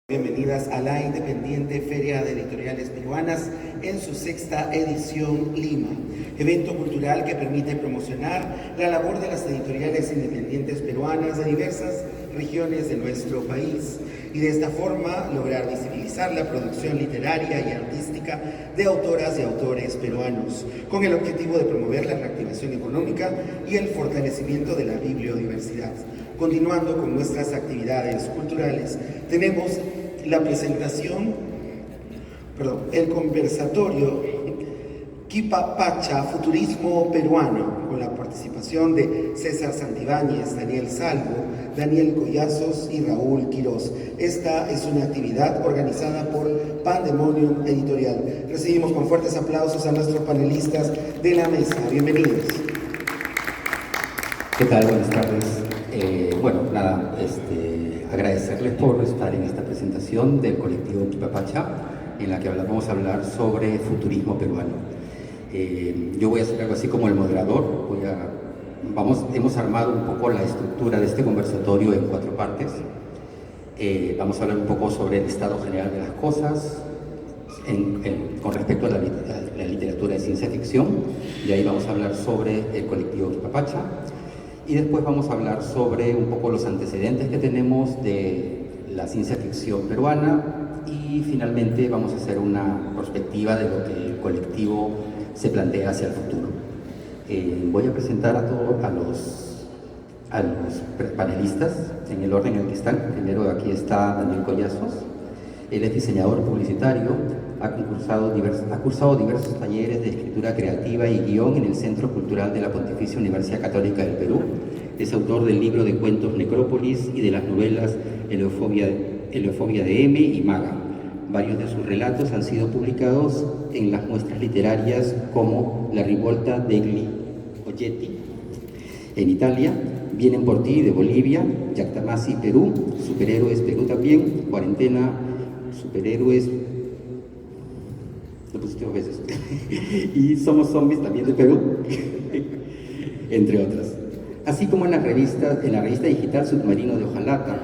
Bienvenidas a la Independiente Feria de Editoriales Peruanas en su sexta edición Lima, evento cultural que permite promocionar la labor de las editoriales independientes peruanas de diversas regiones de nuestro país y de esta forma lograr visibilizar la producción literaria y artística de autoras y autores peruanos, con el objetivo de promover la reactivación económica y el fortalecimiento de la bibliodiversidad. Continuando con nuestras actividades culturales, tenemos la presentación, el conversatorio Quipapacha, Futurismo Peruano, con la participación de César Santibáñez, Daniel Salvo, Daniel Collazos y Raúl Quirós. Esta es una actividad organizada por Pandemonium Editorial. Recibimos con fuertes aplausos a nuestros panelistas de la mesa. Bienvenidos. ¿Qué tal? Buenas tardes. Agradecerles por estar en esta presentación del colectivo Quipapacha, en la que vamos a hablar sobre futurismo peruano. Yo voy a hacer algo así como el moderador. Hemos armado un poco la estructura de este conversatorio en 4 partes. Vamos a hablar un poco sobre el estado general de las cosas con respecto a la literatura de ciencia ficción. De ahí vamos a hablar sobre el colectivo Quipapacha. Y después vamos a hablar sobre un poco los antecedentes que tenemos de la ciencia ficción peruana y finalmente vamos a hacer una perspectiva de lo que el colectivo se plantea hacia el futuro. Voy a presentar a los panelistas en el orden en el que están. Primero aquí está Daniel Collazos. Él es diseñador publicitario, ha cursado diversos talleres de escritura creativa y guión en el Centro Cultural de la Pontificia Universidad Católica del Perú. Es autor del libro de cuentos Necrópolis y de las novelas Eleofobia de M y Maga. Varios de sus relatos han sido publicados en las muestras literarias como La Rivolta degli Oggetti en Italia, Vienen por ti de Bolivia, Yactamasi Perú, Superhéroes Perú también, Cuarentena, Superhéroes, lo pusiste 2 veces, y Somos Zombies también de Perú, entre otras. Así como en la revista digital Submarino de Hojalata.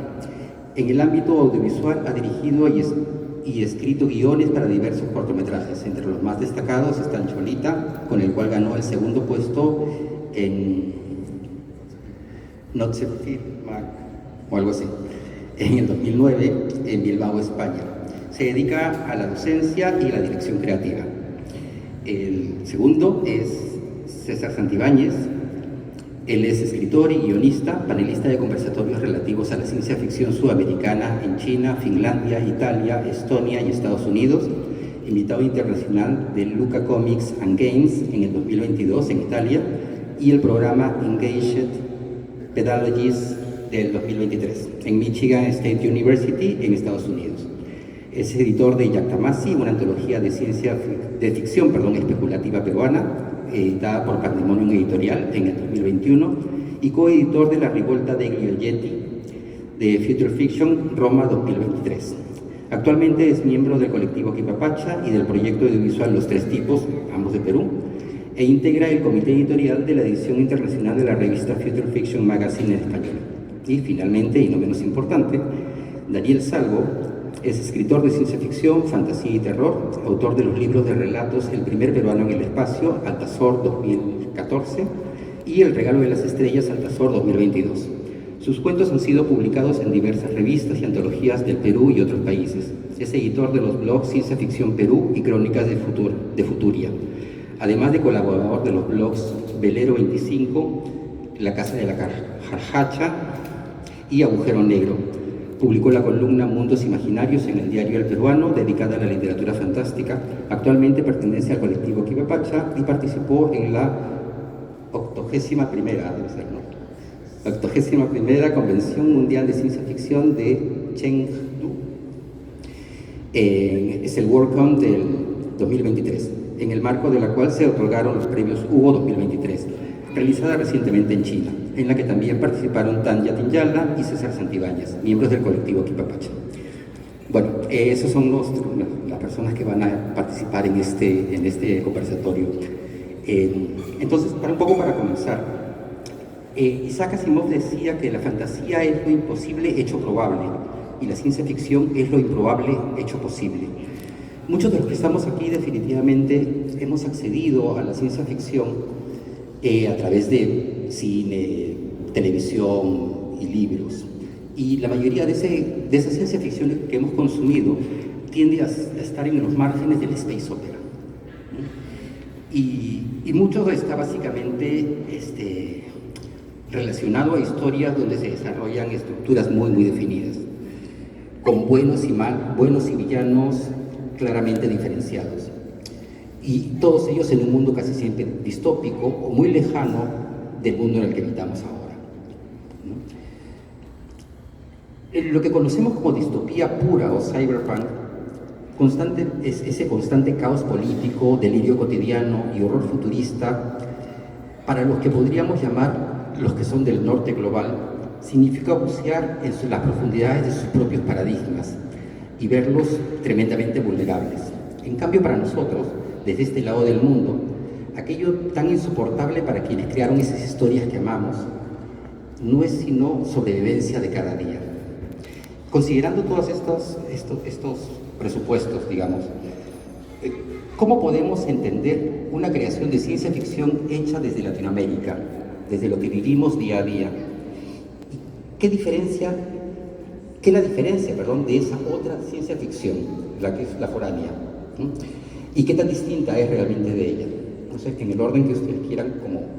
En el ámbito audiovisual ha dirigido y escrito guiones para diversos cortometrajes. Entre los más destacados están Cholita, con el cual ganó el 2º puesto en Not So Fit Mac, o algo así, en el 2009 en Bilbao, España. Se dedica a la docencia y la dirección creativa. El segundo es César Santibáñez. Él es escritor y guionista, panelista de conversatorios relativos a la ciencia ficción sudamericana en China, Finlandia, Italia, Estonia y Estados Unidos, invitado internacional de Luca Comics and Games en el 2022 en Italia y el programa Engaged Pedagogies del 2023 en Michigan State University en Estados Unidos. Es editor de Yactamasi, una antología de ficción especulativa peruana, editada por Pandemonium Editorial en el 2021, y coeditor de La Rivolta degli Oggetti de Future Fiction Roma 2023. Actualmente es miembro del colectivo Quipapacha y del proyecto audiovisual Los Tres Tipos, ambos de Perú, e integra el comité editorial de la edición internacional de la revista Future Fiction Magazine en español. Y finalmente, y no menos importante, Daniel Salvo es escritor de ciencia ficción, fantasía y terror, autor de los libros de relatos El primer peruano en el espacio, Altazor 2014, y El regalo de las estrellas, Altazor 2022. Sus cuentos han sido publicados en diversas revistas y antologías del Perú y otros países. Es editor de los blogs Ciencia Ficción Perú y Crónicas de Futuria, además de colaborador de los blogs Velero 25, La Casa de la Jarjacha y Agujero Negro. Publicó la columna Mundos Imaginarios en el diario El Peruano, dedicada a la literatura fantástica. Actualmente pertenece al colectivo Quipapacha y participó en la 81ª Convención Mundial de Ciencia Ficción de Chengdu. Es el WorldCon del 2023, en el marco de la cual se otorgaron los premios Hugo 2023, realizada recientemente en China, en la que también participaron Tanya Tinyala y César Santibáñez, miembros del colectivo Quipapacha. Bueno, esos son las personas que van a participar en este conversatorio. Entonces, para comenzar, Isaac Asimov decía que la fantasía es lo imposible hecho probable, y la ciencia ficción es lo improbable hecho posible. Muchos de los que estamos aquí definitivamente hemos accedido a la ciencia ficción a través de cine, televisión y libros. Y la mayoría de esa ciencia ficción que hemos consumido tiende a estar en los márgenes del space opera. Y mucho está básicamente relacionado a historias donde se desarrollan estructuras muy, muy definidas, con buenos y villanos claramente diferenciados. Y todos ellos en un mundo casi siempre distópico o muy lejano del mundo en el que habitamos ahora, ¿no? Lo que conocemos como distopía pura o cyberpunk es ese constante caos político, delirio cotidiano y horror futurista para los que podríamos llamar los que son del norte global. Significa bucear en las profundidades de sus propios paradigmas y verlos tremendamente vulnerables. En cambio, para nosotros, desde este lado del mundo, aquello tan insoportable para quienes crearon esas historias que amamos, no es sino sobrevivencia de cada día. Considerando todos estos presupuestos, digamos, ¿cómo podemos entender una creación de ciencia ficción hecha desde Latinoamérica, desde lo que vivimos día a día? ¿Qué es la diferencia de esa otra ciencia ficción, la que es la foránea? ¿No? ¿Y qué tan distinta es realmente de ella? No sé, en el orden que ustedes quieran, como...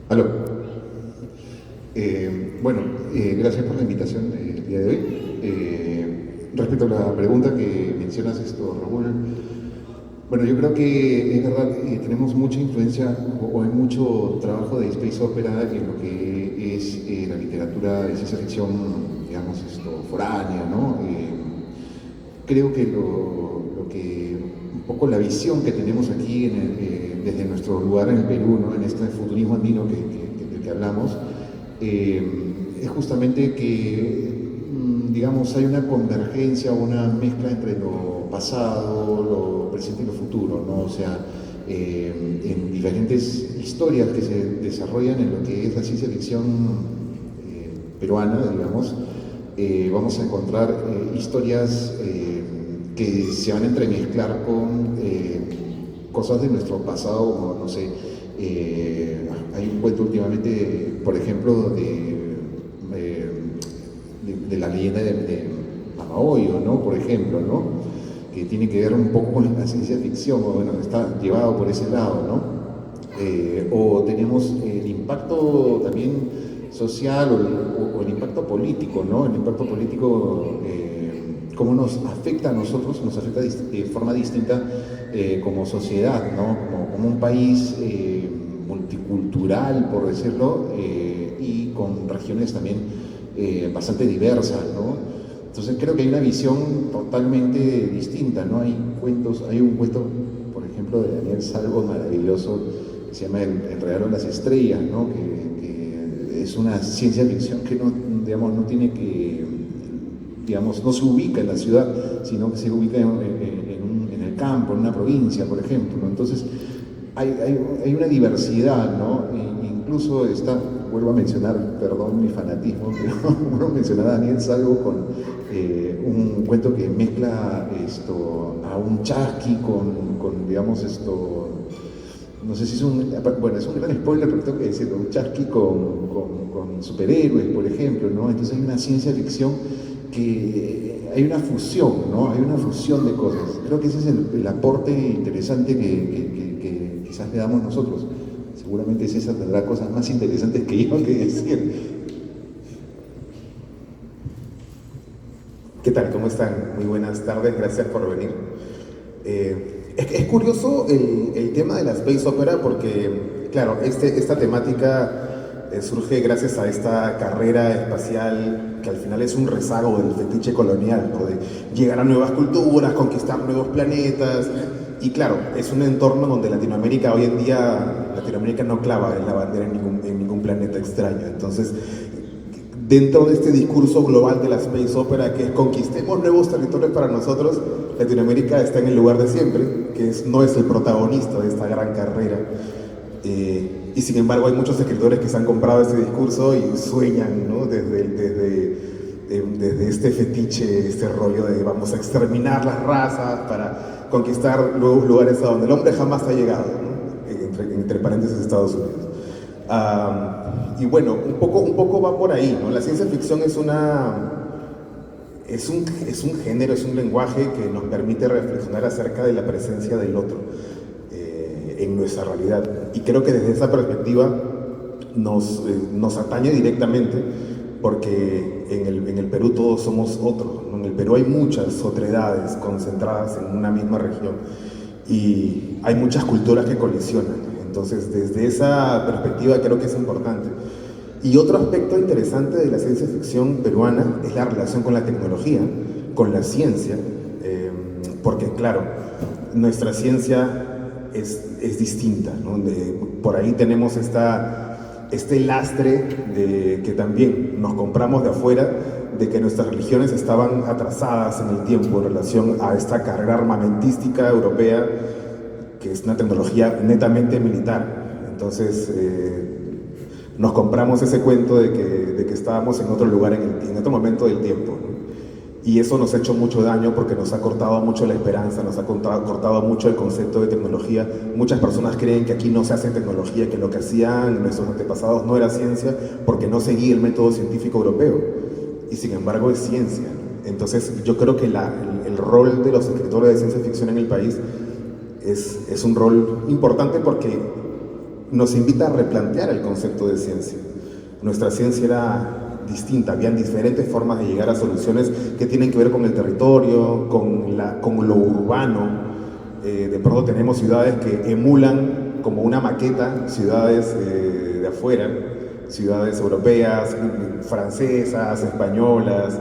Aló. Gracias por la invitación del día de hoy. Respecto a la pregunta que mencionas, Raúl, bueno, yo creo que es verdad que tenemos mucha influencia o hay mucho trabajo de space opera en lo que es la literatura de ciencia ficción, digamos, foránea, ¿no? Creo que un poco la visión que tenemos aquí desde nuestro lugar en el Perú, ¿no? En este futurismo andino del que hablamos, es justamente que, digamos, hay una convergencia, una mezcla entre lo pasado, lo presente y lo futuro, ¿no? O sea, en diferentes historias que se desarrollan en lo que es la ciencia ficción peruana, digamos, vamos a encontrar historias que se van a entremezclar con cosas de nuestro pasado, como, no sé, hay un cuento últimamente, por ejemplo, de la leyenda de Mamaoyo, ¿no? Por ejemplo, ¿no? Que tiene que ver un poco con la ciencia ficción, o bueno, está llevado por ese lado, ¿no? O tenemos el impacto también social o el impacto político, ¿no? El impacto político, cómo nos afecta a nosotros, nos afecta de forma distinta como sociedad, ¿no? Como un país multicultural, por decirlo, y con regiones también bastante diversas, ¿no? Entonces creo que hay una visión totalmente distinta, ¿no? Hay un cuento, por ejemplo, de Daniel Salvo maravilloso, que se llama El regalo de las estrellas, ¿no? Que es una ciencia ficción que no, digamos, no tiene que, digamos, no se ubica en la ciudad, sino que se ubica en el campo, en una provincia, por ejemplo, ¿no? Entonces hay una diversidad, ¿no? Incluso vuelvo a mencionar, perdón mi fanatismo, pero vuelvo a mencionar a Daniel Salvo con un cuento que mezcla a un chasqui con digamos, no sé si es un gran spoiler, pero tengo que decirlo, un chasqui con superhéroes, por ejemplo, ¿no? Entonces hay una ciencia ficción que hay una fusión, ¿no? Hay una fusión de cosas. Creo que ese es el aporte interesante que quizás le damos nosotros. Seguramente César tendrá cosas más interesantes que yo que decir. ¿Qué tal? ¿Cómo están? Muy buenas tardes, gracias por venir. Es curioso el tema de la space opera porque, claro, esta temática surge gracias a esta carrera espacial que al final es un rezago del fetiche colonial, ¿no? De llegar a nuevas culturas, conquistar nuevos planetas. Y claro, es un entorno donde Latinoamérica hoy en día, Latinoamérica no clava en la bandera en ningún planeta extraño. Entonces, dentro de este discurso global de la Space Opera, que es conquistemos nuevos territorios para nosotros, Latinoamérica está en el lugar de siempre, que no es el protagonista de esta gran carrera. Y sin embargo hay muchos escritores que se han comprado este discurso y sueñan, ¿no? desde este fetiche, este rollo de vamos a exterminar las razas para conquistar nuevos lugares a donde el hombre jamás ha llegado, ¿no? entre paréntesis Estados Unidos. Y bueno, un poco va por ahí, ¿no? La ciencia ficción es un género, es un lenguaje que nos permite reflexionar acerca de la presencia del otro en nuestra realidad. Y creo que desde esa perspectiva nos atañe directamente, porque en el Perú todos somos otros, ¿no? En el Perú hay muchas otredades concentradas en una misma región y hay muchas culturas que colisionan. Entonces, desde esa perspectiva creo que es importante. Y otro aspecto interesante de la ciencia ficción peruana es la relación con la tecnología, con la ciencia, porque claro, nuestra ciencia es distinta, ¿no? Por ahí tenemos este lastre de que también nos compramos de afuera, de que nuestras religiones estaban atrasadas en el tiempo en relación a esta carrera armamentística europea, que es una tecnología netamente militar. Entonces nos compramos ese cuento de que estábamos en otro lugar, en otro momento del tiempo, ¿no? Y eso nos ha hecho mucho daño porque nos ha cortado mucho la esperanza, nos ha cortado mucho el concepto de tecnología. Muchas personas creen que aquí no se hace tecnología, que lo que hacían nuestros antepasados no era ciencia porque no seguía el método científico europeo. Y sin embargo es ciencia, ¿no? Entonces yo creo que el rol de los escritores de ciencia ficción en el país es un rol importante porque nos invita a replantear el concepto de ciencia. Nuestra ciencia era distinta, habían diferentes formas de llegar a soluciones que tienen que ver con el territorio, con lo urbano. De pronto tenemos ciudades que emulan como una maqueta ciudades de afuera, ciudades europeas, francesas, españolas,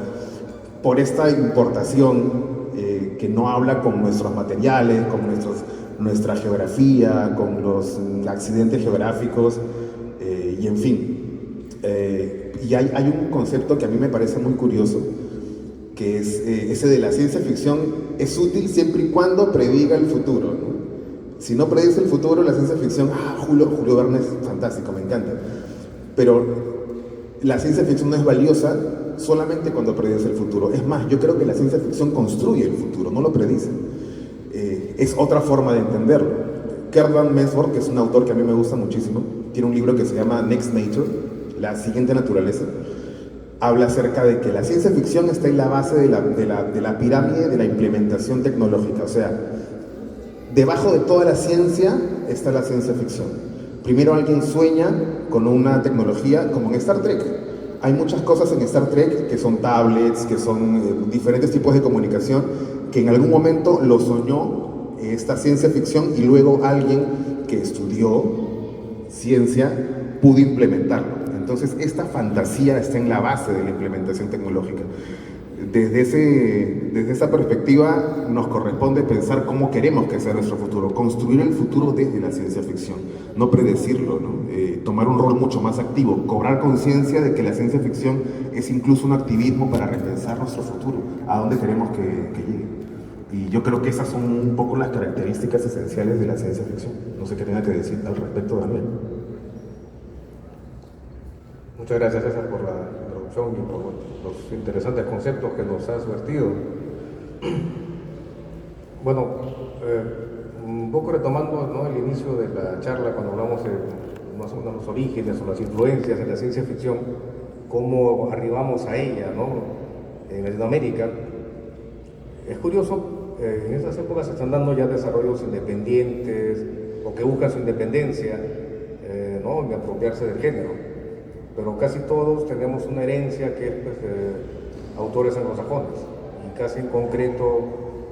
por esta importación que no habla con nuestros materiales, con nuestra geografía, con los accidentes geográficos, y en fin. Y hay un concepto que a mí me parece muy curioso, que es ese de la ciencia ficción es útil siempre y cuando prediga el futuro, ¿no? Si no predice el futuro, la ciencia ficción, Julio Verne es fantástico, me encanta. Pero la ciencia ficción no es valiosa solamente cuando predice el futuro. Es más, yo creo que la ciencia ficción construye el futuro, no lo predice. Es otra forma de entenderlo. Kerdan Mesford, que es un autor que a mí me gusta muchísimo, tiene un libro que se llama Next Nature, la siguiente naturaleza. Habla acerca de que la ciencia ficción está en la base de la pirámide de la implementación tecnológica. O sea, debajo de toda la ciencia está la ciencia ficción. Primero alguien sueña con una tecnología, como en Star Trek. Hay muchas cosas en Star Trek que son tablets, que son diferentes tipos de comunicación, que en algún momento lo soñó esta ciencia ficción y luego alguien que estudió ciencia pudo implementarlo. Entonces, esta fantasía está en la base de la implementación tecnológica. Desde esa perspectiva nos corresponde pensar cómo queremos que sea nuestro futuro, construir el futuro desde la ciencia ficción, no predecirlo, ¿no? Tomar un rol mucho más activo, cobrar conciencia de que la ciencia ficción es incluso un activismo para repensar nuestro futuro, a dónde queremos que llegue. Y yo creo que esas son un poco las características esenciales de la ciencia ficción. No sé qué tenga que decir al respecto, Daniel. Muchas gracias, César, por la introducción y por los interesantes conceptos que nos has vertido. Bueno, un poco retomando, ¿no?, el inicio de la charla, cuando hablamos de más o menos los orígenes o las influencias de la ciencia ficción, cómo arribamos a ella, ¿no?, en Latinoamérica. Es curioso, en esas épocas se están dando ya desarrollos independientes o que buscan su independencia, ¿no?, de apropiarse del género. Pero casi todos tenemos una herencia que es autores anglosajones y casi en concreto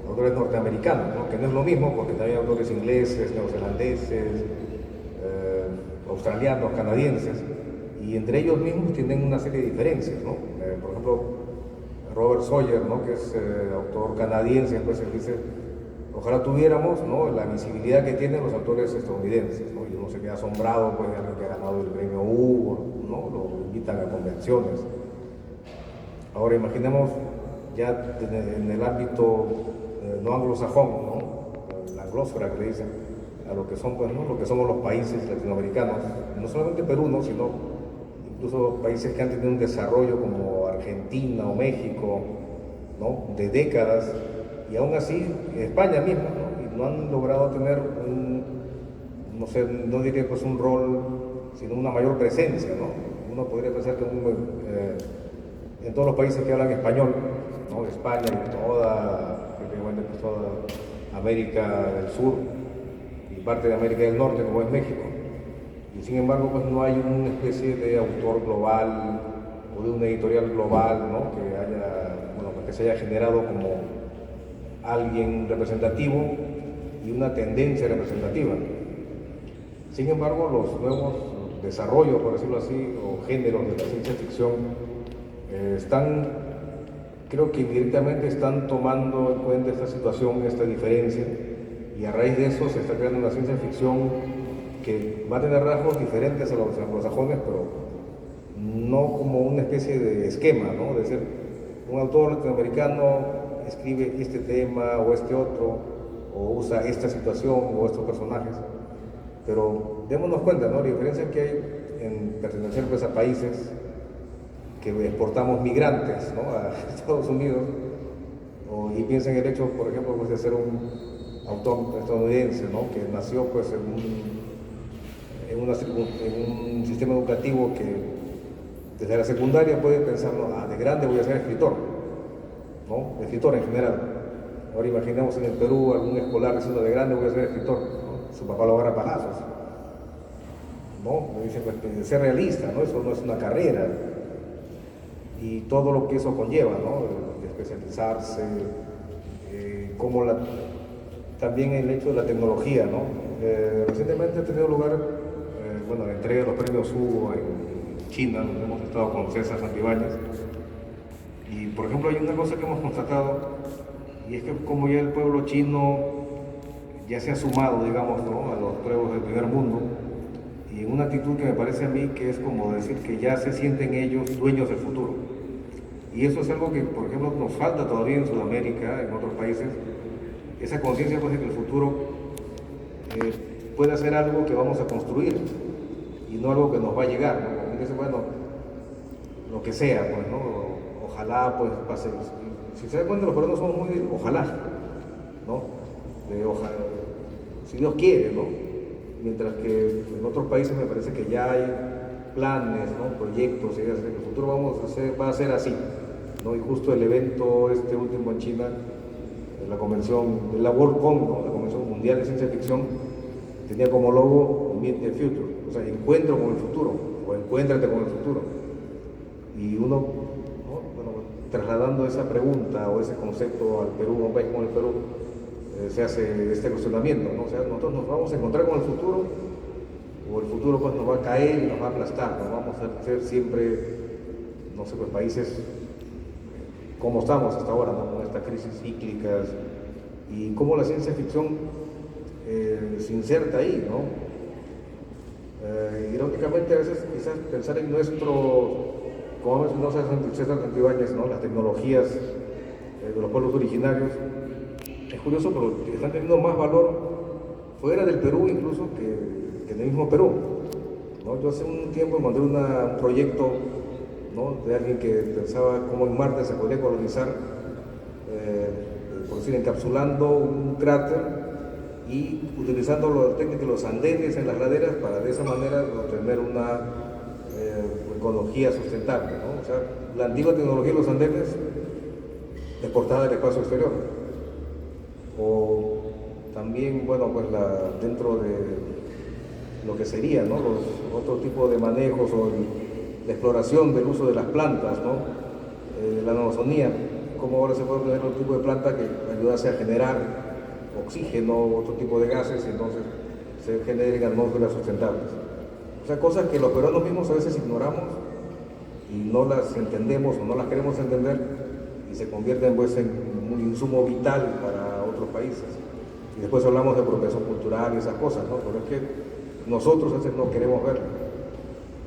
autores norteamericanos, ¿no?, que no es lo mismo porque también hay autores ingleses, neozelandeses, australianos, canadienses, y entre ellos mismos tienen una serie de diferencias, ¿no? Por ejemplo, Robert Sawyer, ¿no?, que es autor canadiense, pues él dice, ojalá tuviéramos, ¿no?, la visibilidad que tienen los autores estadounidenses, ¿no? Y uno se queda asombrado, pues, de alguien que ha ganado el premio Hugo, ¿no?, lo invitan a convenciones. Ahora imaginemos ya en el ámbito no anglosajón, ¿no? La anglósfera que le dicen, a lo que son, pues, ¿no? Lo que somos los países latinoamericanos, no solamente Perú, ¿no? Sino incluso países que han tenido un desarrollo como Argentina o México, ¿no? De décadas, y aún así España misma, ¿no? Y no han logrado tener no sé, no diré pues un rol, sino una mayor presencia, ¿no? Uno podría pensar que en todos los países que hablan español, ¿no? España y prácticamente pues toda América del Sur y parte de América del Norte, como es México, y sin embargo pues no hay una especie de autor global o de una editorial global, ¿no? Que haya, bueno, pues que se haya generado como alguien representativo y una tendencia representativa. Sin embargo, los nuevos desarrollos, por decirlo así, o géneros de la ciencia ficción creo que indirectamente están tomando en cuenta esta situación, esta diferencia, y a raíz de eso se está creando una ciencia ficción que va a tener rasgos diferentes a los anglosajones, pero no como una especie de esquema, ¿no? Es decir, un autor latinoamericano escribe este tema o este otro, o usa esta situación o estos personajes. Pero démonos cuenta, ¿no? La diferencia que hay en pertenecer pues, a países que exportamos migrantes, ¿no? A Estados Unidos, y piensen en el hecho, por ejemplo, pues, de ser un autor estadounidense, ¿no? Que nació pues, en un sistema educativo que desde la secundaria puede pensar, ¿no? De grande voy a ser escritor, ¿no? Escritor en general. Ahora imaginemos en el Perú algún escolar diciendo de grande voy a ser escritor, ¿no? Su papá lo agarra a palazos, ¿no? Me dicen, pues, ser realista, ¿no? Eso no es una carrera. Y todo lo que eso conlleva, ¿no? De especializarse, también el hecho de la tecnología, ¿no? Recientemente ha tenido lugar, bueno, la entrega de los premios Hugo en China, donde hemos estado con César Santibáñez. Y, por ejemplo, hay una cosa que hemos constatado, y es que como ya el pueblo chino ya se ha sumado, digamos, ¿no? A los pueblos del primer mundo, y en una actitud que me parece a mí que es como decir que ya se sienten ellos dueños del futuro. Y eso es algo que, por ejemplo, nos falta todavía en Sudamérica, en otros países, esa conciencia pues, de que el futuro puede ser algo que vamos a construir y no algo que nos va a llegar, ¿no? Como dice, bueno, lo que sea, pues, ¿no? Ojalá pues pase. Si se dan cuenta, los peruanos somos muy ojalá, ¿no? Ojalá, si Dios quiere, ¿no? Mientras que en otros países me parece que ya hay planes, ¿no? Proyectos, y el futuro va a ser así, ¿no? Y justo el evento este último en China, la convención, la WorldCon, ¿no? La Convención Mundial de Ciencia Ficción, tenía como logo Meet the Future, o sea, encuentro con el futuro, o encuéntrate con el futuro. Y uno, ¿no? Bueno, trasladando esa pregunta o ese concepto al Perú, a un país como el Perú, se hace este cuestionamiento, ¿no? O sea, nosotros nos vamos a encontrar con el futuro, o el futuro pues nos va a caer y nos va a aplastar, nos vamos a ser siempre, no sé, pues países como estamos hasta ahora, ¿no? Con estas crisis cíclicas, y cómo la ciencia ficción se inserta ahí, ¿no? Irónicamente a veces quizás pensar en como mencionó César Santibáñez, ¿no? Las tecnologías de los pueblos originarios, es curioso, pero están teniendo más valor fuera del Perú incluso que en el mismo Perú, ¿no? Yo hace un tiempo encontré un proyecto, ¿no? De alguien que pensaba cómo en Marte se podría colonizar, por decir, encapsulando un cráter y utilizando la técnica de los andenes en las laderas para de esa manera obtener una ecología sustentable, ¿no? O sea, la antigua tecnología de los andenes exportada del espacio exterior. O también, bueno, pues dentro de lo que sería, ¿no? Los otro tipo de manejos o la exploración del uso de las plantas, ¿no? La Amazonía, cómo ahora se puede obtener otro tipo de planta que ayudase a generar oxígeno o otro tipo de gases, y entonces se generen atmósferas sustentables. O sea, cosas que los peruanos mismos a veces ignoramos y no las entendemos o no las queremos entender, y se convierten pues en un insumo vital para otros países. Y después hablamos de apropiación cultural y esas cosas, ¿no? Pero es que nosotros a veces no queremos verlo.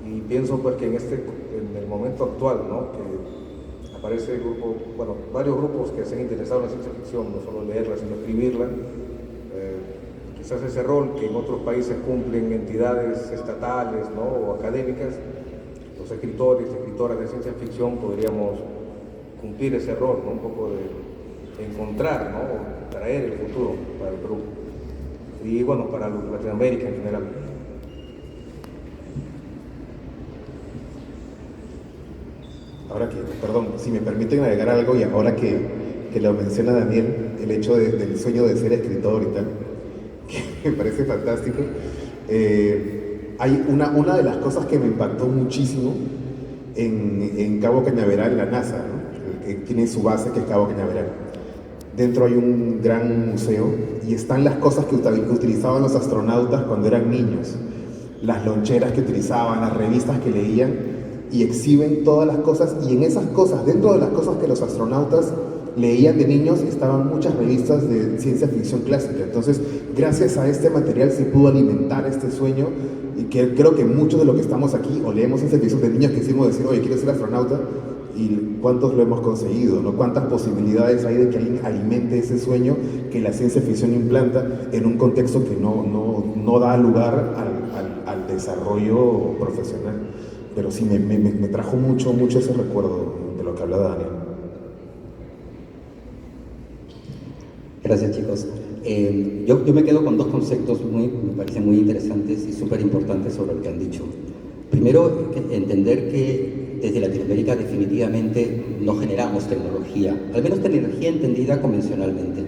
Y pienso pues que en el momento actual, ¿no? Que parece grupo, bueno, varios grupos que se han interesado en la ciencia ficción, no solo leerla, sino escribirla. Quizás ese rol que en otros países cumplen entidades estatales, ¿no?, o académicas, los escritores y escritoras de ciencia ficción podríamos cumplir ese rol, ¿no?, un poco de encontrar, ¿no?, traer el futuro para el Perú y bueno, para Latinoamérica en general. Ahora que, perdón, si me permiten agregar algo, y ahora que lo menciona Daniel, el hecho del sueño de ser escritor y tal, que me parece fantástico. Hay una de las cosas que me impactó muchísimo en Cabo Cañaveral, la NASA, ¿no?, que tiene su base, que es Cabo Cañaveral. Dentro hay un gran museo y están las cosas que utilizaban los astronautas cuando eran niños, las loncheras que utilizaban, las revistas que leían, y exhiben todas las cosas, y en esas cosas, dentro de las cosas que los astronautas leían de niños, estaban muchas revistas de ciencia ficción clásica. Entonces, gracias a este material se pudo alimentar este sueño, y que creo que muchos de los que estamos aquí o leemos ciencia ficción de niños quisimos decir, oye, quiero ser astronauta, y cuántos lo hemos conseguido, ¿no? Cuántas posibilidades hay de que alguien alimente ese sueño que la ciencia ficción implanta en un contexto que no da lugar al desarrollo profesional. Pero sí, me trajo mucho ese recuerdo de lo que hablaba Daniel. Gracias, chicos. Yo me quedo con dos conceptos me parecen muy interesantes y súper importantes sobre lo que han dicho. Primero, entender que desde Latinoamérica definitivamente no generamos tecnología, al menos tecnología entendida convencionalmente.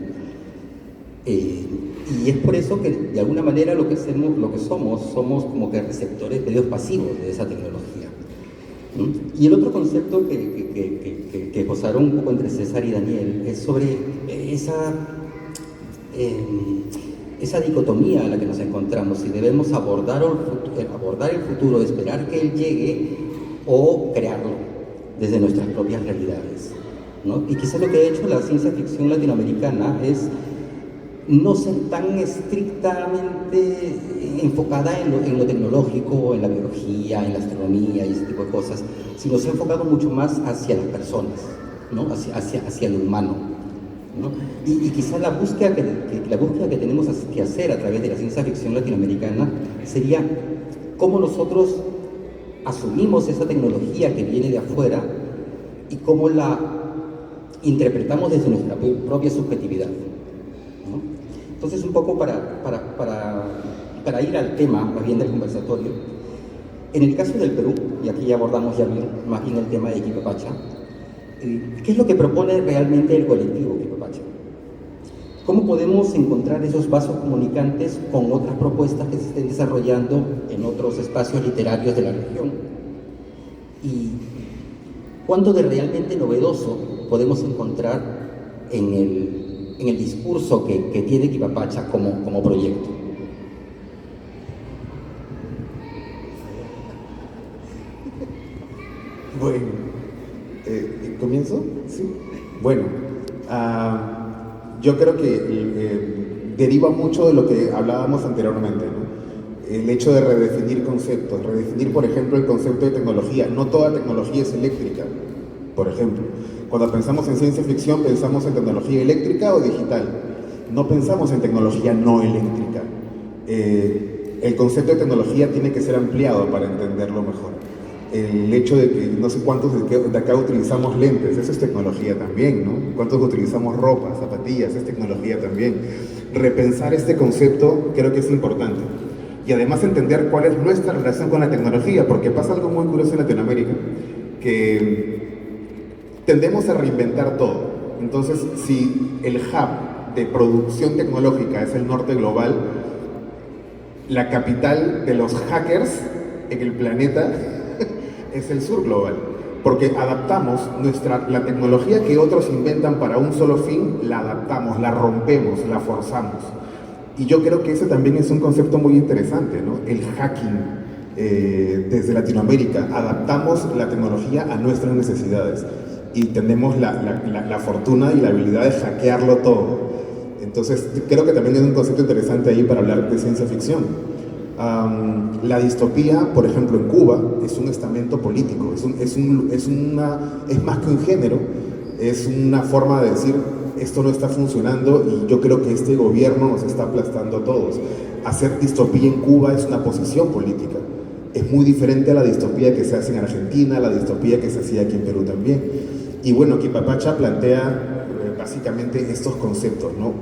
Y es por eso que de alguna manera lo que somos como que receptores medios pasivos de esa tecnología. ¿Mm? Y el otro concepto que gozaron un poco entre César y Daniel es sobre esa dicotomía en la que nos encontramos, si debemos abordar el futuro, esperar que él llegue o crearlo desde nuestras propias realidades, ¿no? Y quizás lo que ha hecho la ciencia ficción latinoamericana es no ser tan estrictamente enfocada en lo tecnológico, en la biología, en la astronomía y ese tipo de cosas, sino se ha enfocado mucho más hacia las personas, ¿no?, hacia lo humano, ¿no? Y quizás la búsqueda que tenemos que hacer a través de la ciencia ficción latinoamericana sería cómo nosotros asumimos esa tecnología que viene de afuera y cómo la interpretamos desde nuestra propia subjetividad, ¿no? Entonces, un poco para ir al tema más bien del conversatorio, en el caso del Perú, y aquí ya abordamos más bien el tema de Quipapacha, ¿qué es lo que propone realmente el colectivo Quipapacha? ¿Cómo podemos encontrar esos vasos comunicantes con otras propuestas que se estén desarrollando en otros espacios literarios de la región? ¿Y cuánto de realmente novedoso podemos encontrar en el discurso que tiene Quipapacha como proyecto? Bueno, ¿comienzo? Sí. Bueno, yo creo que deriva mucho de lo que hablábamos anteriormente, ¿no? El hecho de redefinir conceptos, redefinir, por ejemplo, el concepto de tecnología. No toda tecnología es eléctrica, por ejemplo. Cuando pensamos en ciencia ficción, pensamos en tecnología eléctrica o digital. No pensamos en tecnología no eléctrica. El concepto de tecnología tiene que ser ampliado para entenderlo mejor. El hecho de que no sé cuántos de acá utilizamos lentes, eso es tecnología también, ¿no? Cuántos utilizamos ropa, zapatillas, es tecnología también. Repensar este concepto creo que es importante. Y además entender cuál es nuestra relación con la tecnología, porque pasa algo muy curioso en Latinoamérica, que tendemos a reinventar todo. Entonces, si el hub de producción tecnológica es el norte global, la capital de los hackers en el planeta es el sur global, porque adaptamos la tecnología que otros inventan para un solo fin, la adaptamos, la rompemos, la forzamos. Y yo creo que ese también es un concepto muy interesante, ¿no? El hacking desde Latinoamérica, adaptamos la tecnología a nuestras necesidades y tenemos la fortuna y la habilidad de hackearlo todo. Entonces creo que también es un concepto interesante ahí para hablar de ciencia ficción. La distopía, por ejemplo, en Cuba, es un estamento político, es más que un género, es una forma de decir, esto no está funcionando y yo creo que este gobierno nos está aplastando a todos. Hacer distopía en Cuba es una posición política. Es muy diferente a la distopía que se hace en Argentina, a la distopía que se hacía aquí en Perú también. Y bueno, Quipapacha plantea básicamente estos conceptos, ¿no?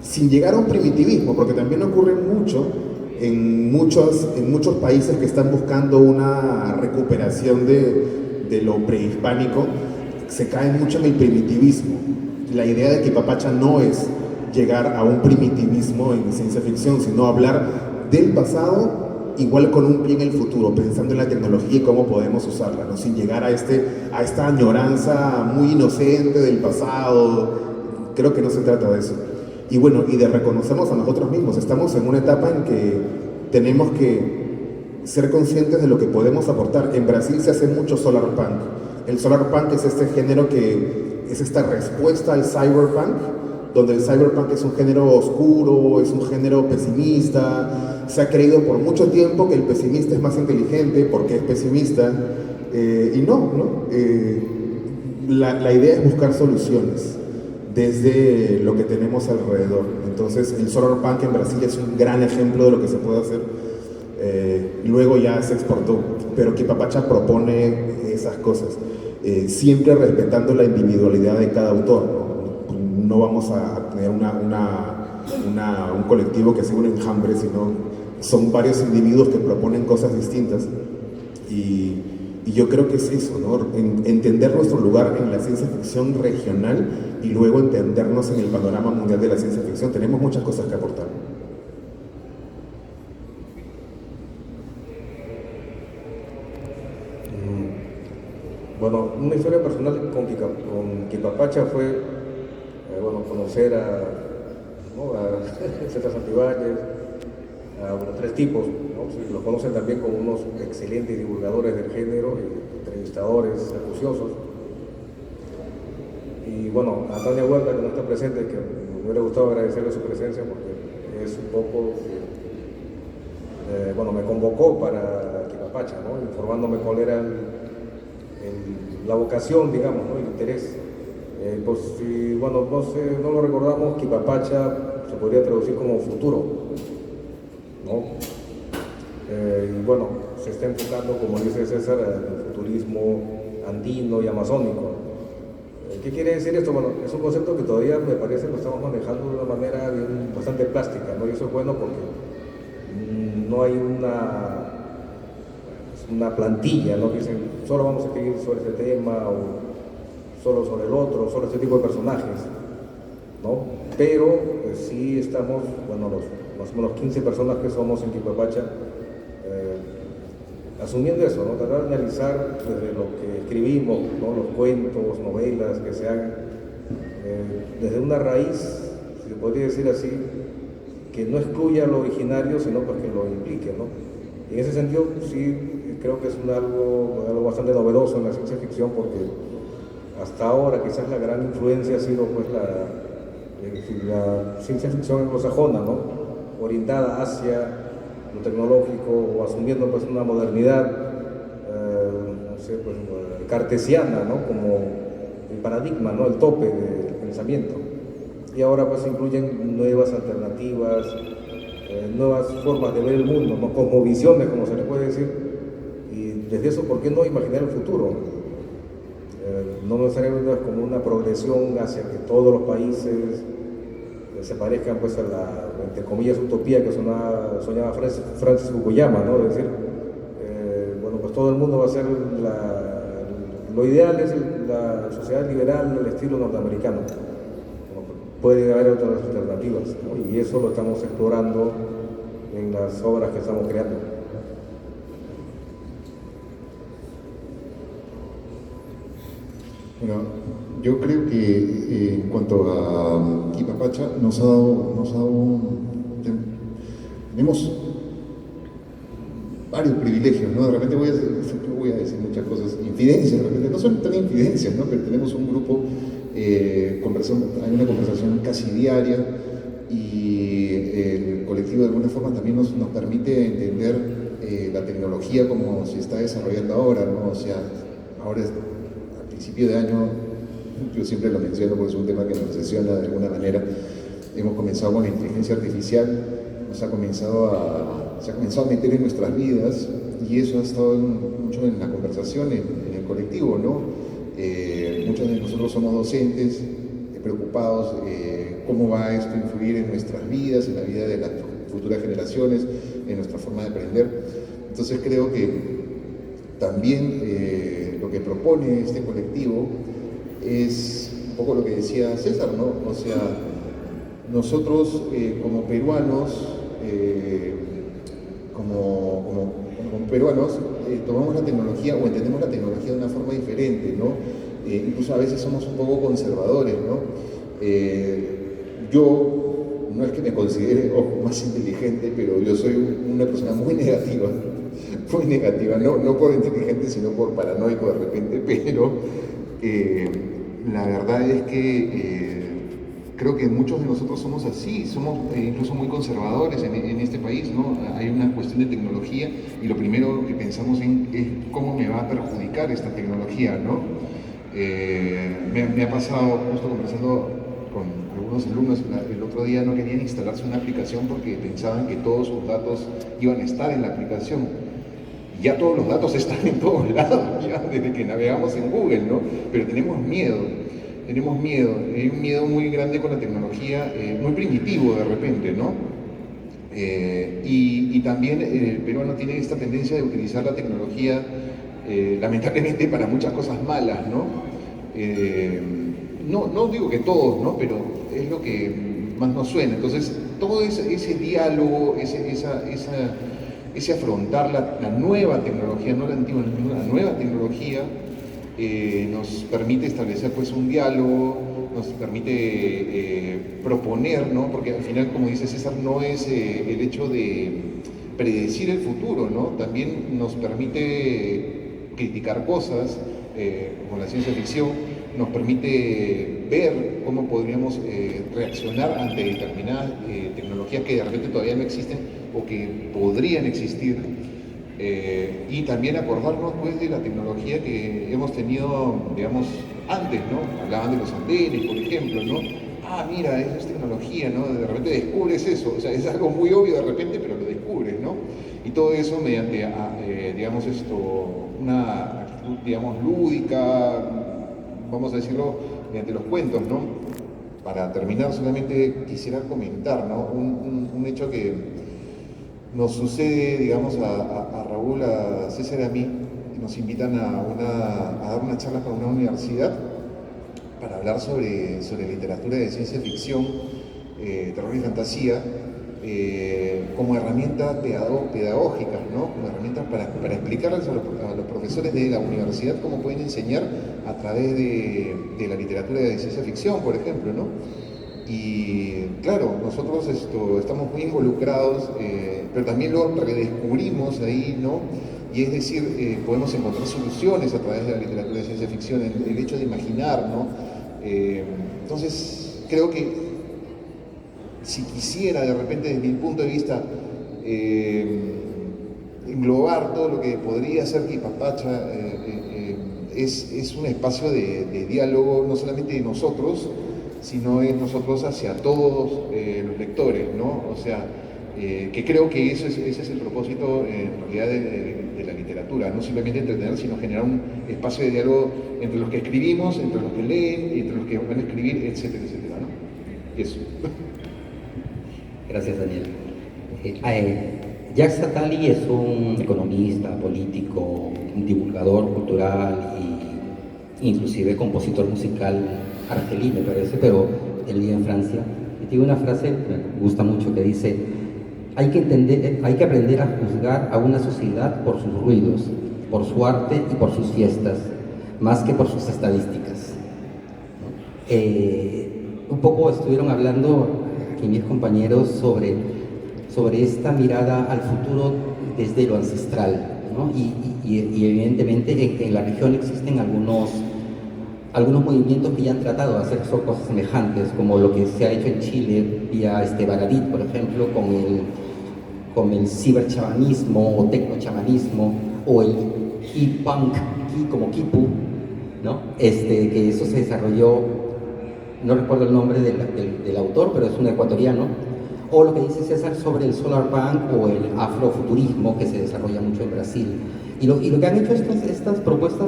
Sin llegar a un primitivismo, porque también ocurre mucho en muchos países que están buscando una recuperación de lo prehispánico, se cae mucho en el primitivismo. La idea de Quipapacha no es llegar a un primitivismo en ciencia ficción, sino hablar del pasado igual con un pie en el futuro, pensando en la tecnología y cómo podemos usarla, ¿no? Sin llegar a esta añoranza muy inocente del pasado. Creo que no se trata de eso. Y bueno, y de reconocernos a nosotros mismos. Estamos en una etapa en que tenemos que ser conscientes de lo que podemos aportar. En Brasil se hace mucho solarpunk. El solarpunk es este género que es esta respuesta al cyberpunk, donde el cyberpunk es un género oscuro, es un género pesimista. Se ha creído por mucho tiempo que el pesimista es más inteligente porque es pesimista, y no. La idea es buscar soluciones desde lo que tenemos alrededor. Entonces el solarpunk en Brasil es un gran ejemplo de lo que se puede hacer. Luego ya se exportó, pero Quipapacha propone esas cosas, siempre respetando la individualidad de cada autor, ¿no? No vamos a tener un colectivo que sea un enjambre, sino son varios individuos que proponen cosas distintas. Y yo creo que es eso, ¿no? Entender nuestro lugar en la ciencia ficción regional y luego entendernos en el panorama mundial de la ciencia ficción. Tenemos muchas cosas que aportar. Bueno, una historia personal con Quipapacha fue conocer a César Santibáñez, a 3 tipos, ¿no? Los conocen también como unos excelentes divulgadores del género, entrevistadores acuciosos. Y bueno, a Tania Huerta, que no está presente, que me hubiera gustado agradecerle su presencia porque es un poco, me convocó para Quipapacha, ¿no? Informándome cuál era la vocación, digamos, ¿no? El interés. Pues si, no lo recordamos, Quipapacha se podría traducir como futuro, ¿no? Se está enfocando, como dice César, en el futurismo andino y amazónico. ¿Qué quiere decir esto? Bueno, es un concepto que todavía me parece lo estamos manejando de una manera bastante plástica, ¿no? Y eso es bueno porque no hay una plantilla, ¿no? Que dicen, solo vamos a escribir sobre este tema o solo sobre el otro, solo este tipo de personajes, ¿no? Pero sí estamos, los más o menos 15 personas que somos en Quipapacha, asumiendo eso, ¿no? Tratar de analizar desde lo que escribimos, ¿no? Los cuentos, novelas que se hagan, desde una raíz, si se podría decir así, que no excluya lo originario, sino pues que lo implique, ¿no? Y en ese sentido, sí, creo que es algo bastante novedoso en la ciencia ficción, porque hasta ahora quizás la gran influencia ha sido pues la ciencia ficción anglosajona, ¿no? Orientada hacia lo tecnológico o asumiendo pues una modernidad, cartesiana, ¿no? Como el paradigma, ¿no? El tope del pensamiento. Y ahora pues incluyen nuevas alternativas, nuevas formas de ver el mundo, ¿no? Cosmovisiones, como se le puede decir. Y desde eso, ¿por qué no imaginar el futuro? No necesariamente es como una progresión hacia que todos los países se parezcan pues a la, entre comillas, utopía que soñaba Francis Fukuyama, ¿no? Es decir, pues todo el mundo va a ser lo ideal es la sociedad liberal del estilo norteamericano. Puede haber otras alternativas, ¿no? Y eso lo estamos explorando en las obras que estamos creando. Bueno, yo creo que en cuanto a Quipapacha tenemos varios privilegios, ¿no? De repente voy a decir muchas cosas, infidencias, de repente no son tan infidencias, ¿no? Pero tenemos un grupo, hay una conversación casi diaria, y el colectivo colectivo de alguna forma también nos permite entender la tecnología como se está desarrollando ahora, ¿no? O sea, ahora al principio de año, yo siempre lo menciono porque es un tema que nos obsesiona de alguna manera, hemos comenzado con la inteligencia artificial, se ha comenzado a meter en nuestras vidas y eso ha estado mucho en la conversación en el colectivo, ¿no? Muchos de nosotros somos docentes, preocupados cómo va esto a influir en nuestras vidas, en la vida de las futuras generaciones, en nuestra forma de aprender. Entonces creo que también lo que propone este colectivo es un poco lo que decía César, ¿no? O sea, nosotros como peruanos, como peruanos tomamos la tecnología o entendemos la tecnología de una forma diferente, ¿no? Incluso a veces somos un poco conservadores, ¿no? Yo no es que me considere más inteligente, pero yo soy una persona muy negativa, no por inteligente, sino por paranoico de repente, pero la verdad es que creo que muchos de nosotros somos así, somos incluso muy conservadores en este país, ¿no? Hay una cuestión de tecnología y lo primero que pensamos es cómo me va a perjudicar esta tecnología, ¿no? Me ha pasado, justo conversando con algunos alumnos, el otro día no querían instalarse una aplicación porque pensaban que todos sus datos iban a estar en la aplicación. Ya todos los datos están en todos lados, ya desde que navegamos en Google, ¿no? Pero tenemos miedo, hay un miedo muy grande con la tecnología, muy primitivo de repente, ¿no? Y también el peruano tiene esta tendencia de utilizar la tecnología lamentablemente para muchas cosas malas, ¿no? No digo que todos, ¿no? Pero es lo que más nos suena. Entonces, todo ese diálogo, ese afrontar la nueva tecnología, no la antigua, la nueva tecnología, nos permite establecer pues un diálogo, nos permite proponer, ¿no? Porque al final, como dice César, no es el hecho de predecir el futuro, ¿no? También nos permite criticar cosas, como la ciencia ficción, nos permite ver cómo podríamos reaccionar ante determinadas tecnologías que de repente todavía no existen o que podrían existir, y también acordarnos pues de la tecnología que hemos tenido, digamos, antes, ¿no? Hablaban de los andenes, por ejemplo, ¿no? Ah, mira, eso es tecnología, ¿no? De repente descubres eso, o sea, es algo muy obvio de repente, pero lo descubres, ¿no? Y todo eso mediante, digamos, una actitud, digamos, lúdica, vamos a decirlo, mediante los cuentos, ¿no? Para terminar, solamente quisiera comentar, ¿no? Un hecho que nos sucede, digamos, a Raúl, a César y a mí, y nos invitan a dar una charla para una universidad para hablar sobre literatura de ciencia ficción, terror y fantasía, como herramientas pedagógicas, ¿no? Como herramientas para explicarles a los profesores de la universidad cómo pueden enseñar a través de la literatura de ciencia ficción, por ejemplo, ¿no? Y claro, nosotros estamos muy involucrados, pero también lo redescubrimos ahí, ¿no? Y es decir, podemos encontrar soluciones a través de la literatura de ciencia ficción, el hecho de imaginar, ¿no? Entonces, creo que si quisiera de repente desde mi punto de vista englobar todo lo que podría ser Quipapacha, es un espacio de diálogo no solamente de nosotros, sino es nosotros hacia todos los lectores, ¿no? O sea, que creo que ese es el propósito en realidad de la literatura, no simplemente entretener, sino generar un espacio de diálogo entre los que escribimos, entre los que leen, entre los que van a escribir, etcétera, etcétera, ¿no? Eso. Gracias, Daniel. Jacques Attali es un economista, político, un divulgador cultural e inclusive compositor musical argelí, me parece, pero él vive en Francia. Y tiene una frase que me gusta mucho que dice: hay que aprender a juzgar a una sociedad por sus ruidos, por su arte y por sus fiestas, más que por sus estadísticas. Un poco estuvieron hablando aquí mis compañeros sobre esta mirada al futuro desde lo ancestral, ¿no? Y evidentemente en la región existen algunos movimientos que ya han tratado de hacer cosas semejantes, como lo que se ha hecho en Chile vía Baradit, por ejemplo, con como el ciberchamanismo o tecnochamanismo, o el e-punk, como Kipu, ¿no? Que eso se desarrolló, no recuerdo el nombre del autor, pero es un ecuatoriano, o lo que dice César sobre el solar punk o el afrofuturismo, que se desarrolla mucho en Brasil. Y lo que han hecho estas propuestas,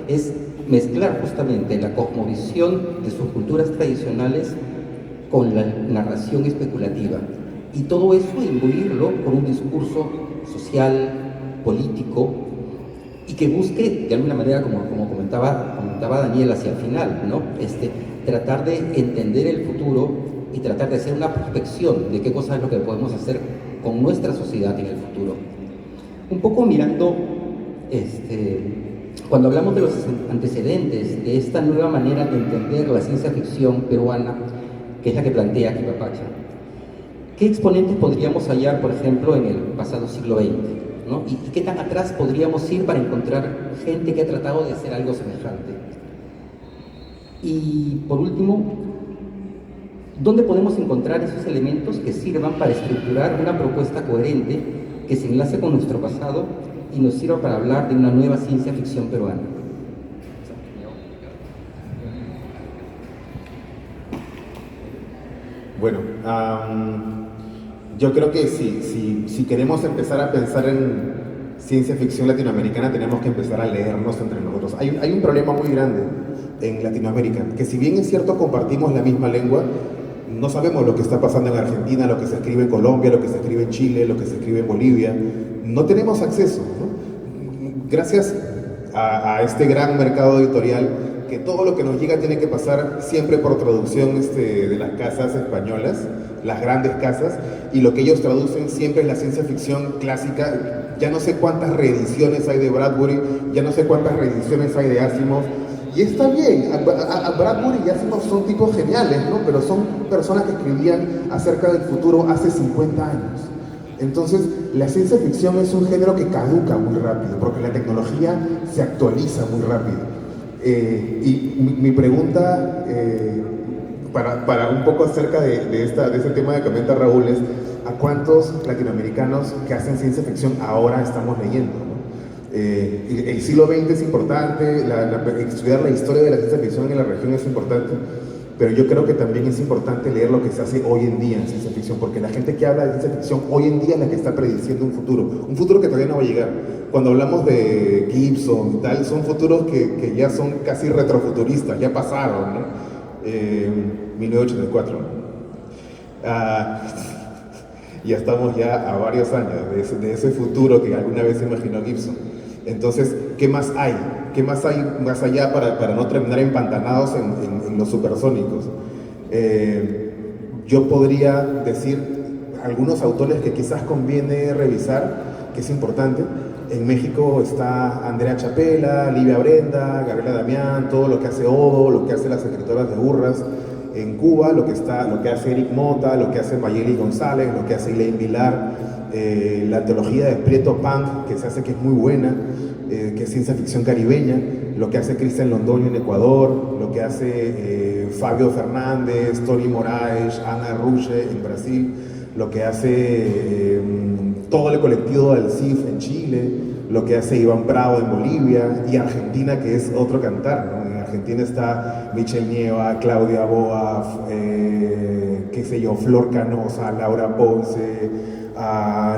es mezclar justamente la cosmovisión de sus culturas tradicionales con la narración especulativa. Y todo eso imbuirlo con un discurso social, político, y que busque, de alguna manera, como comentaba Daniel hacia el final, ¿no? Tratar de entender el futuro y tratar de hacer una prospección de qué cosa es lo que podemos hacer con nuestra sociedad en el futuro. Un poco mirando, cuando hablamos de los antecedentes de esta nueva manera de entender la ciencia ficción peruana, que es la que plantea Quipapaccha, ¿qué exponentes podríamos hallar, por ejemplo, en el pasado siglo XX? ¿No? ¿Y qué tan atrás podríamos ir para encontrar gente que ha tratado de hacer algo semejante? Y por último, ¿dónde podemos encontrar esos elementos que sirvan para estructurar una propuesta coherente que se enlace con nuestro pasado y nos sirva para hablar de una nueva ciencia ficción peruana? Bueno, yo creo que si queremos empezar a pensar en ciencia ficción latinoamericana, tenemos que empezar a leernos entre nosotros. Hay un problema muy grande en Latinoamérica, que si bien es cierto compartimos la misma lengua, no sabemos lo que está pasando en Argentina, lo que se escribe en Colombia, lo que se escribe en Chile, lo que se escribe en Bolivia. No tenemos acceso, ¿no? Gracias a este gran mercado editorial, que todo lo que nos llega tiene que pasar siempre por traducción de las casas españolas, las grandes casas, y lo que ellos traducen siempre es la ciencia ficción clásica. Ya no sé cuántas reediciones hay de Bradbury, ya no sé cuántas reediciones hay de Asimov, y está bien. A Bradbury y Asimov son tipos geniales, ¿no? Pero son personas que escribían acerca del futuro hace 50 años. Entonces, la ciencia ficción es un género que caduca muy rápido, porque la tecnología se actualiza muy rápido. Y mi pregunta, para un poco acerca de este tema que comenta Raúl, es ¿a cuántos latinoamericanos que hacen ciencia ficción ahora estamos leyendo, ¿no? El siglo XX es importante, estudiar la historia de la ciencia ficción en la región es importante, pero yo creo que también es importante leer lo que se hace hoy en día en ciencia ficción, porque la gente que habla de ciencia ficción hoy en día es la que está prediciendo un futuro que todavía no va a llegar. Cuando hablamos de Gibson y tal, son futuros que ya son casi retrofuturistas, ya pasaron, ¿no? 1984. Ya estamos ya a varios años de ese futuro que alguna vez imaginó Gibson. Entonces, ¿qué más hay? ¿Qué más hay más allá para no terminar empantanados en los supersónicos? Yo podría decir algunos autores que quizás conviene revisar, que es importante. En México está Andrea Chapela, Livia Brenda, Gabriela Damián, todo lo que hace Odo, lo que hace las escritoras de Urras. En Cuba, lo que hace Eric Mota, lo que hace Mayeli González, lo que hace Elaine Vilar, la antología de Prieto Punk, que se hace, que es muy buena, que es ciencia ficción caribeña, lo que hace Cristian Londoño en Ecuador, lo que hace Fabio Fernández, Tony Moraes, Ana Ruche en Brasil, lo que hace todo el colectivo del CIF en Chile, lo que hace Iván Prado en Bolivia, y Argentina, que es otro cantar, ¿no? En Argentina está Michelle Nieva, Claudia Boa, qué sé yo, Flor Canosa, Laura Ponce,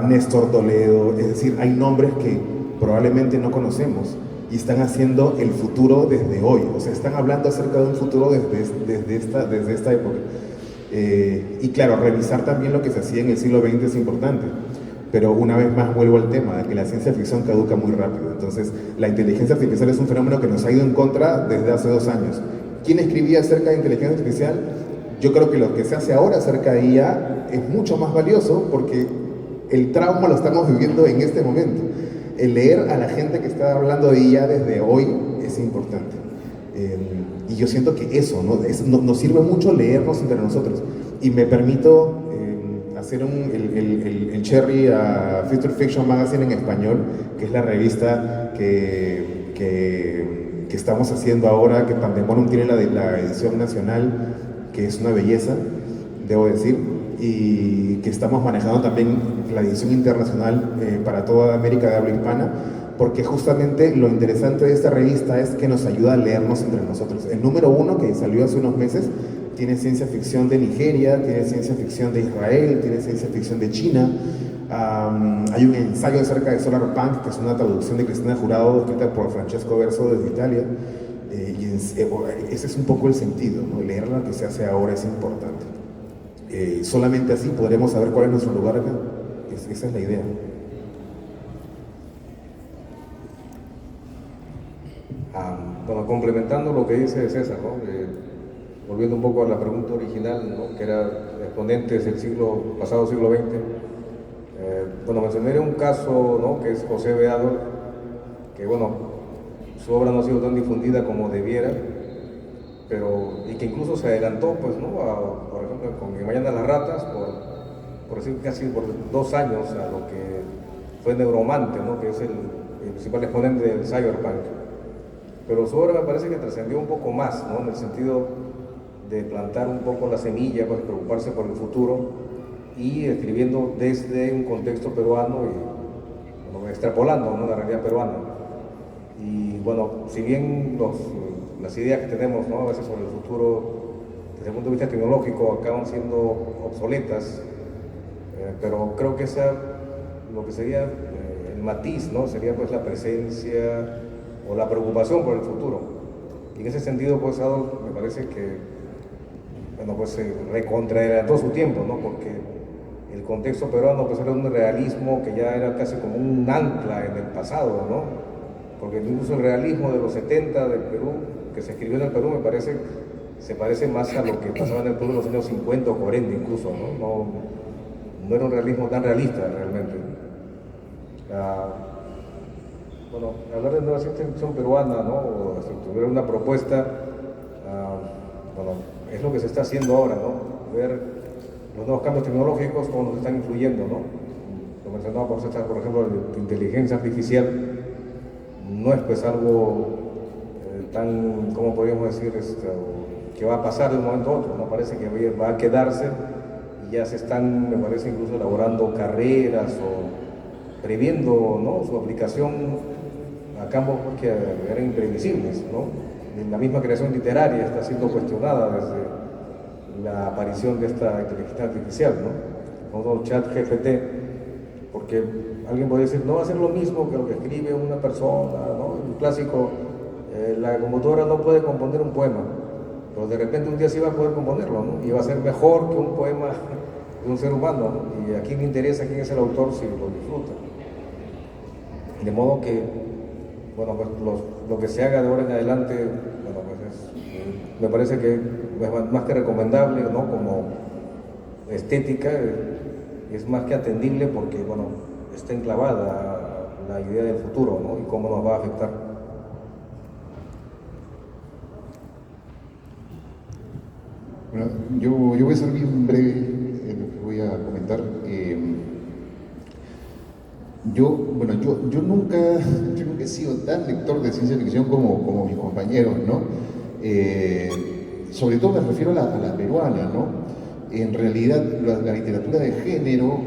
Néstor Toledo. Es decir, hay nombres que probablemente no conocemos y están haciendo el futuro desde hoy. O sea, están hablando acerca de un futuro desde esta época. Y claro, revisar también lo que se hacía en el siglo XX es importante. Pero una vez más vuelvo al tema de que la ciencia ficción caduca muy rápido. Entonces, la inteligencia artificial es un fenómeno que nos ha ido en contra desde hace 2 años. ¿Quién escribía acerca de inteligencia artificial? Yo creo que lo que se hace ahora acerca de IA es mucho más valioso, porque el trauma lo estamos viviendo en este momento. El leer a la gente que está hablando de IA desde hoy es importante. Y yo siento que eso, ¿no? Nos sirve mucho leernos entre nosotros. Y me permito hacer el cherry a Future Fiction Magazine en español, que es la revista que estamos haciendo ahora, que Pandemonium tiene la edición nacional, que es una belleza, debo decir. y que estamos manejando también la edición internacional para toda América de habla hispana, porque justamente lo interesante de esta revista es que nos ayuda a leernos entre nosotros. El número 1, que salió hace unos meses, tiene ciencia ficción de Nigeria, tiene ciencia ficción de Israel, tiene ciencia ficción de China. Hay un ensayo acerca de Solar Punk, que es una traducción de Cristina Jurado, escrita por Francesco Verso desde Italia. Ese es un poco el sentido, ¿no? Leer lo que se hace ahora es importante. Solamente así podremos saber cuál es nuestro lugar acá. Esa es la idea. Bueno, complementando lo que dice César, ¿no? Volviendo un poco a la pregunta original, ¿no? Que era exponentes del pasado siglo XX. Bueno, mencionaré un caso, ¿no? Que es José Beador, que bueno, su obra no ha sido tan difundida como debiera, y que incluso se adelantó, pues, ¿no? Por ejemplo, con Mi Mañana las Ratas, por decir casi por 2 años a lo que fue Neuromante, ¿no? Que es el principal exponente del cyberpunk. Pero su obra me parece que trascendió un poco más, ¿no? En el sentido de plantar un poco la semilla, pues, preocuparse por el futuro y escribiendo desde un contexto peruano y bueno, extrapolando, ¿no? La realidad peruana. Y bueno, si bien las ideas que tenemos, ¿no? A veces sobre el futuro desde el punto de vista tecnológico acaban siendo obsoletas, pero creo que lo que sería el matiz, ¿no? Sería pues la presencia o la preocupación por el futuro. Y en ese sentido, pues Adolf me parece que, bueno, pues se recontradelantó su tiempo, ¿no? Porque el contexto peruano pues era un realismo que ya era casi como un ancla en el pasado, ¿no? Porque incluso el realismo de los 70 del Perú, que se escribió en el Perú, me parece, se parece más a lo que pasaba en el Perú en los años 50 o 40 incluso, ¿no? No era un realismo tan realista realmente. Bueno, hablar de nueva ciencia ficción peruana, ¿no? O estructurar una propuesta, bueno, es lo que se está haciendo ahora, ¿no? Ver los nuevos cambios tecnológicos, cómo nos están influyendo, ¿no? Lo mencionaba por César, por ejemplo, la inteligencia artificial no es pues algo tan, ¿cómo podríamos decir? Que va a pasar de un momento a otro, ¿no? Parece que va a quedarse y ya se están, me parece, incluso elaborando carreras o previendo, ¿no? Su aplicación a campos que eran imprevisibles, ¿no? La misma creación literaria está siendo cuestionada desde la aparición de esta inteligencia artificial, ¿no? Como chat GPT, porque alguien puede decir, no va a ser lo mismo que lo que escribe una persona, ¿no? El clásico, la computadora no puede componer un poema, pero de repente un día sí va a poder componerlo, ¿no? Y va a ser mejor que un poema de un ser humano, ¿no? Y a quién le interesa quién es el autor si lo disfruta. De modo que, bueno, pues lo que se haga de ahora en adelante, bueno, pues me parece que es más que recomendable, ¿no? Como estética, es más que atendible porque, bueno, está enclavada la idea del futuro, ¿no? Y cómo nos va a afectar. Bueno, yo voy a ser bien breve en lo que voy a comentar. Yo nunca he sido tan lector de ciencia ficción como mis compañeros, ¿no? Sobre todo me refiero a la peruana, ¿no? En realidad, la literatura de género,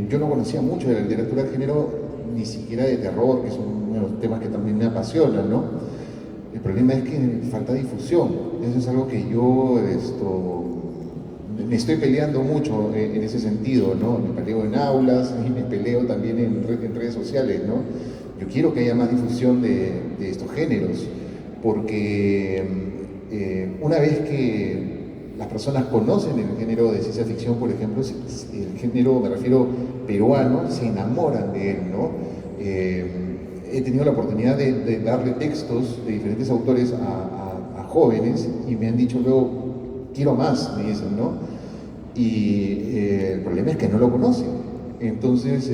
yo no conocía mucho de la literatura de género, ni siquiera de terror, que son uno de los temas que también me apasionan, ¿no? El problema es que falta difusión. Eso es algo que yo me estoy peleando mucho en ese sentido, ¿no? Me peleo en aulas y me peleo también en redes sociales, ¿no? Yo quiero que haya más difusión de estos géneros, porque una vez que las personas conocen el género de ciencia ficción, por ejemplo, el género, me refiero peruano, se enamoran de él, ¿no? He tenido la oportunidad de darle textos de diferentes autores a jóvenes y me han dicho luego, quiero más, me dicen, ¿no? Y el problema es que no lo conocen. Entonces,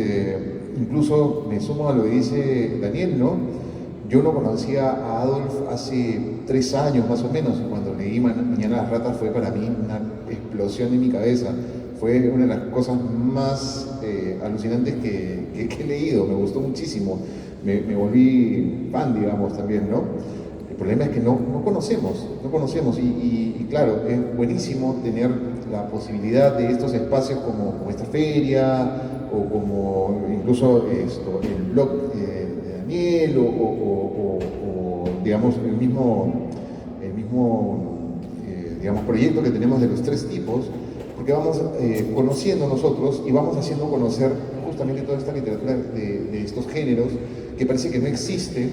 incluso me sumo a lo que dice Daniel, ¿no? Yo no conocía a Adolf hace 3 años más o menos, y cuando leí Mañana las Ratas fue para mí una explosión en mi cabeza. Fue una de las cosas más alucinantes que he leído, me gustó muchísimo. Me volví fan, digamos, también, ¿no? El problema es que no conocemos, y claro, es buenísimo tener la posibilidad de estos espacios como esta feria o como incluso el blog de Daniel o, digamos el mismo digamos, proyecto que tenemos de los 3 tipos, porque vamos conociendo nosotros y vamos haciendo conocer justamente toda esta literatura de estos géneros que parece que no existe,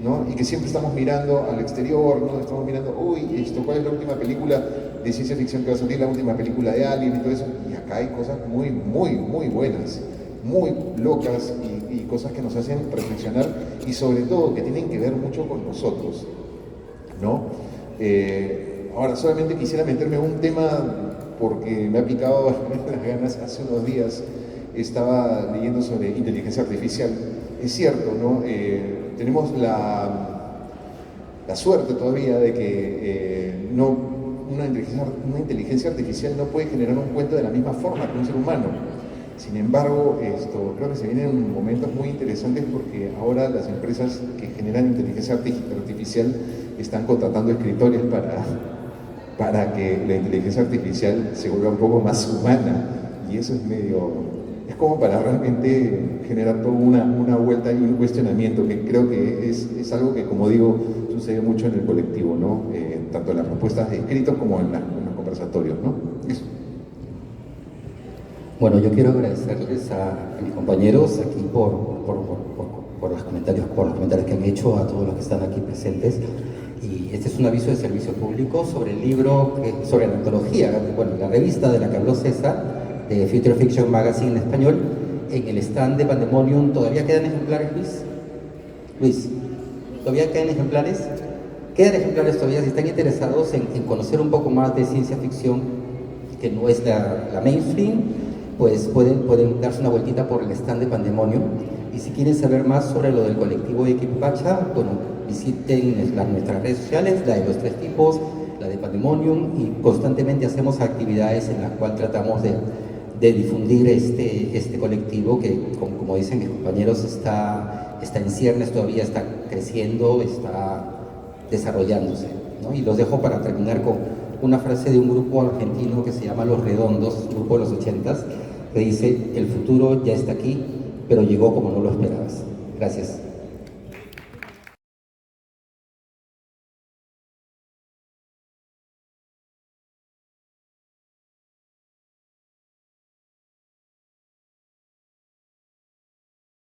¿no? Y que siempre estamos mirando al exterior, ¿no? Estamos mirando, uy, ¿cuál es la última película de ciencia ficción que va a salir? La última película de Alien y todo eso. Y acá hay cosas muy, muy, muy buenas, muy locas y cosas que nos hacen reflexionar y sobre todo que tienen que ver mucho con nosotros, ¿no? Ahora, solamente quisiera meterme en un tema porque me ha picado las ganas. Hace unos días estaba leyendo sobre inteligencia artificial. Es cierto, ¿no? Tenemos la suerte todavía de que una inteligencia artificial no puede generar un cuento de la misma forma que un ser humano. Sin embargo, creo que se vienen momentos muy interesantes porque ahora las empresas que generan inteligencia artificial están contratando escritores para que la inteligencia artificial se vuelva un poco más humana, y eso es como para realmente generar toda una vuelta y un cuestionamiento que creo que es algo que, como digo, sucede mucho en el colectivo, ¿no? Tanto en las propuestas de escritos como en los conversatorios, ¿no? Eso. Bueno, yo quiero agradecerles a mis compañeros aquí por los comentarios que han hecho, a todos los que están aquí presentes. Y este es un aviso de servicio público sobre el libro, sobre la antología, bueno, la revista de la que habló César, de Future Fiction Magazine en español. En el stand de Pandemonium, ¿todavía quedan ejemplares, Luis? Luis, ¿todavía quedan ejemplares? Quedan ejemplares todavía. Si están interesados en conocer un poco más de ciencia ficción, que no es la mainstream, pues pueden darse una vueltita por el stand de Pandemonium. Y si quieren saber más sobre lo del colectivo de Equipacha, bueno, visiten nuestras redes sociales, la de los 3 tipos, la de Pandemonium, y constantemente hacemos actividades en las cuales tratamos de difundir este colectivo que, como dicen mis compañeros, está en ciernes todavía, está creciendo, está desarrollándose, ¿no? Y los dejo para terminar con una frase de un grupo argentino que se llama Los Redondos, un grupo de los 80s, que dice: el futuro ya está aquí, pero llegó como no lo esperabas. Gracias.